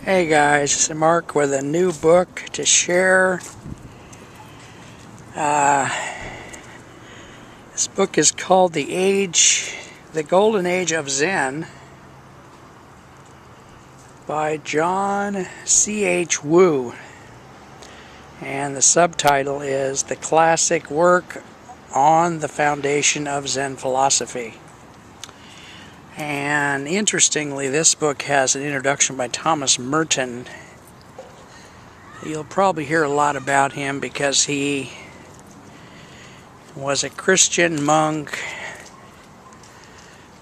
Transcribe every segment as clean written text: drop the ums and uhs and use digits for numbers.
Hey guys, this is Mark with a new book to share. This book is called The Golden Age of Zen by John C.H. Wu. And the subtitle is The Classic Work on the Foundation of Zen Philosophy. And interestingly, this book has an introduction by Thomas Merton. You'll probably hear a lot about him because he was a Christian monk,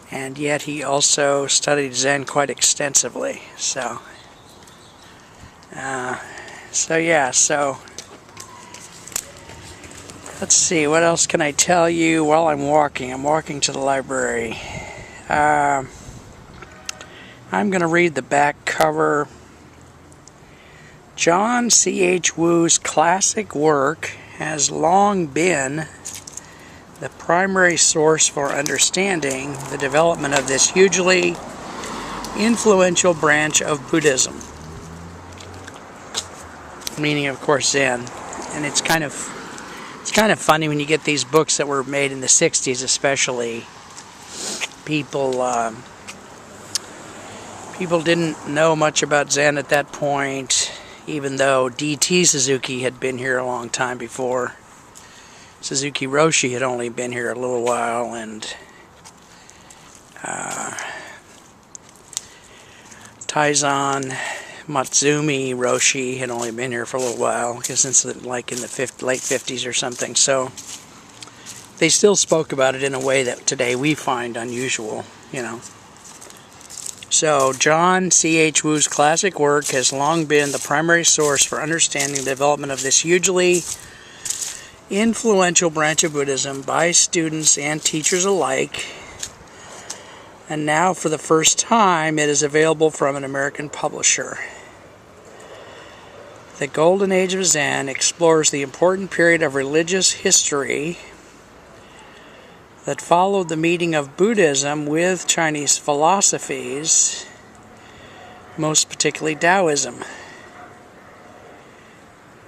and yet he also studied Zen quite extensively. So let's see, what else can I tell you while I'm walking? I'm walking to the library. I'm going to read the back cover. John C.H. Wu's classic work has long been the primary source for understanding the development of this hugely influential branch of Buddhism. Meaning, of course, Zen. And it's kind of funny when you get these books that were made in the 60s, especially. People didn't know much about Zen at that point, even though D.T. Suzuki had been here a long time before. Suzuki Roshi had only been here a little while, and Taizan Matsumi Roshi had only been here for a little while, since like in the late 50s or something. So they still spoke about it in a way that today we find unusual, So John C.H. Wu's classic work has long been the primary source for understanding the development of this hugely influential branch of Buddhism by students and teachers alike. And now, for the first time, it is available from an American publisher. The Golden Age of Zen explores the important period of religious history that followed the meeting of Buddhism with Chinese philosophies, most particularly Taoism.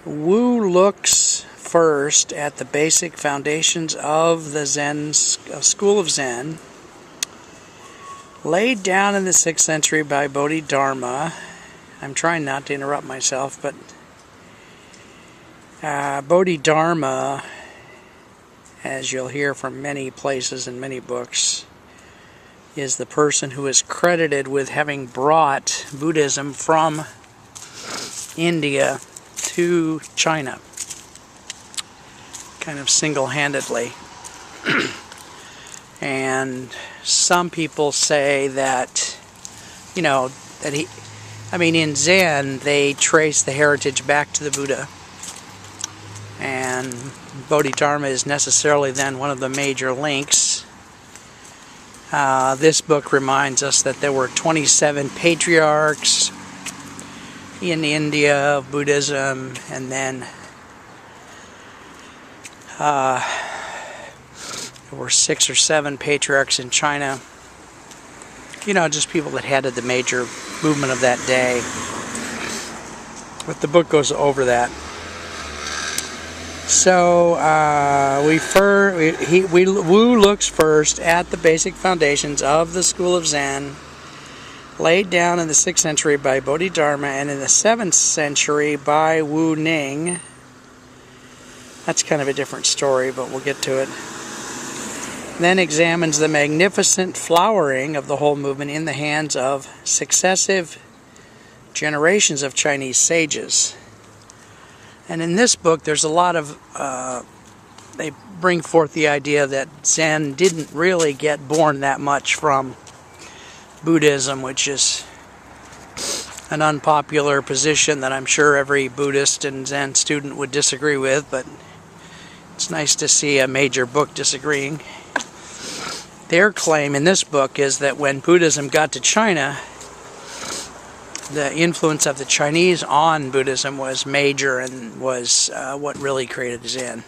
Wu looks first at the basic foundations of the school of Zen, laid down in the 6th century by Bodhidharma. I'm trying not to interrupt myself, but Bodhidharma, as you'll hear from many places and many books, is the person who is credited with having brought Buddhism from India to China, kind of single-handedly. And some people say that, in Zen, they trace the heritage back to the Buddha. And Bodhidharma is necessarily then one of the major links. This book reminds us that there were 27 patriarchs in India of Buddhism, and then there were 6 or 7 patriarchs in China. Just people that headed the major movement of that day. But the book goes over that. So Wu looks first at the basic foundations of the school of Zen, laid down in the 6th century by Bodhidharma and in the 7th century by Wu Ning. That's kind of a different story, but we'll get to it. Then examines the magnificent flowering of the whole movement in the hands of successive generations of Chinese sages. And in this book, there's a lot of, they bring forth the idea that Zen didn't really get born that much from Buddhism, which is an unpopular position that I'm sure every Buddhist and Zen student would disagree with, but it's nice to see a major book disagreeing. Their claim in this book is that when Buddhism got to China, the influence of the Chinese on Buddhism was major and was what really created Zen.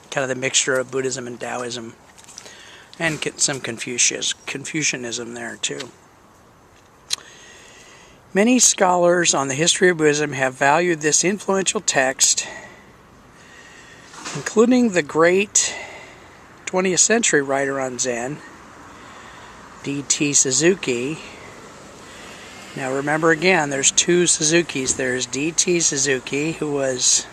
Kind of the mixture of Buddhism and Taoism. And some Confucianism there too. Many scholars on the history of Buddhism have valued this influential text, including the great 20th century writer on Zen, D.T. Suzuki. Now remember again, there's two Suzukis. There's D.T. Suzuki, who was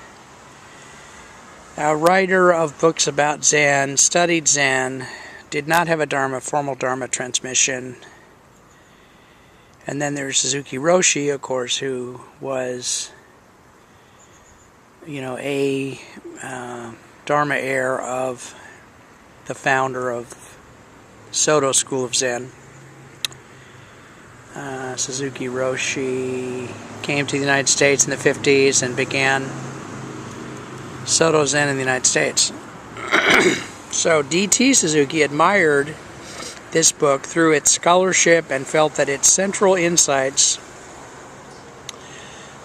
a writer of books about Zen, studied Zen, did not have a formal Dharma transmission. And then there's Suzuki Roshi, of course, who was, a Dharma heir of the founder of Soto School of Zen. Suzuki Roshi came to the United States in the 50s and began Soto Zen in the United States. So D.T. Suzuki admired this book through its scholarship and felt that its central insights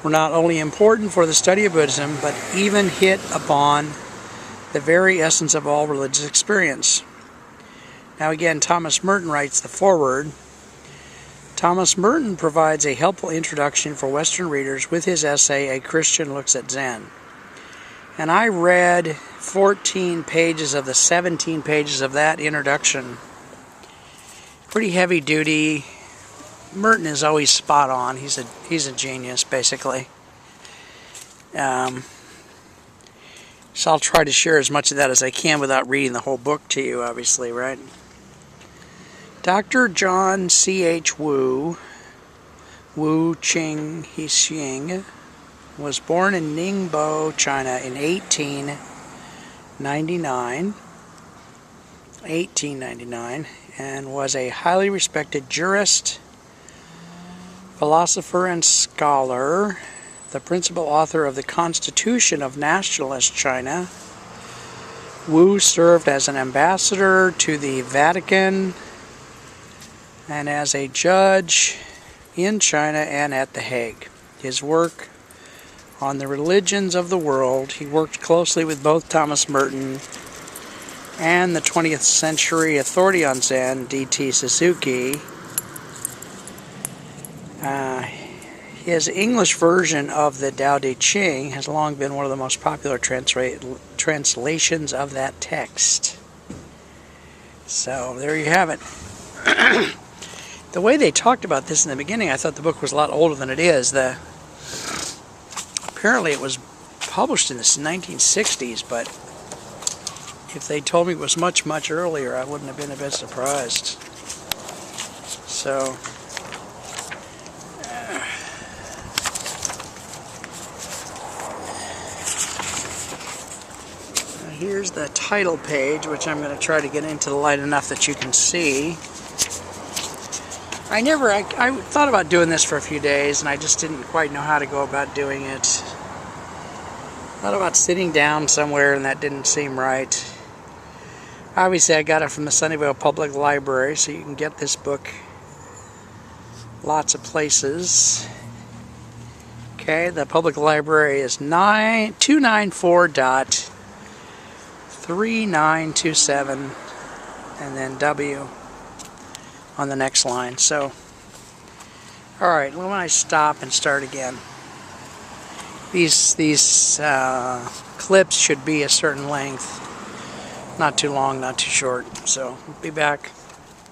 were not only important for the study of Buddhism, but even hit upon the very essence of all religious experience. Now again, Thomas Merton writes the foreword. Thomas Merton provides a helpful introduction for Western readers with his essay, A Christian Looks at Zen. And I read 14 pages of the 17 pages of that introduction. Pretty heavy duty. Merton is always spot on. He's a genius, basically. So I'll try to share as much of that as I can without reading the whole book to you, obviously, right? Dr. John C.H. Wu Ching Hsing, was born in Ningbo, China in 1899, and was a highly respected jurist, philosopher, and scholar, the principal author of the Constitution of Nationalist China. Wu served as an ambassador to the Vatican and as a judge in China and at The Hague. His work on the religions of the world, he worked closely with both Thomas Merton and the 20th century authority on Zen, D.T. Suzuki. His English version of the Tao Te Ching has long been one of the most popular translations of that text. So there you have it. The way they talked about this in the beginning, I thought the book was a lot older than it is. Apparently it was published in the 1960s, but if they told me it was much, much earlier, I wouldn't have been a bit surprised. So, here's the title page, which I'm going to try to get into the light enough that you can see. I thought about doing this for a few days, and I just didn't quite know how to go about doing it. Thought about sitting down somewhere, and that didn't seem right. Obviously, I got it from the Sunnyvale Public Library, so you can get this book lots of places. Okay, the public library is 294.3927, and then W on the next line. So, alright, when I stop and start again, these clips should be a certain length, not too long, not too short. So, we'll be back.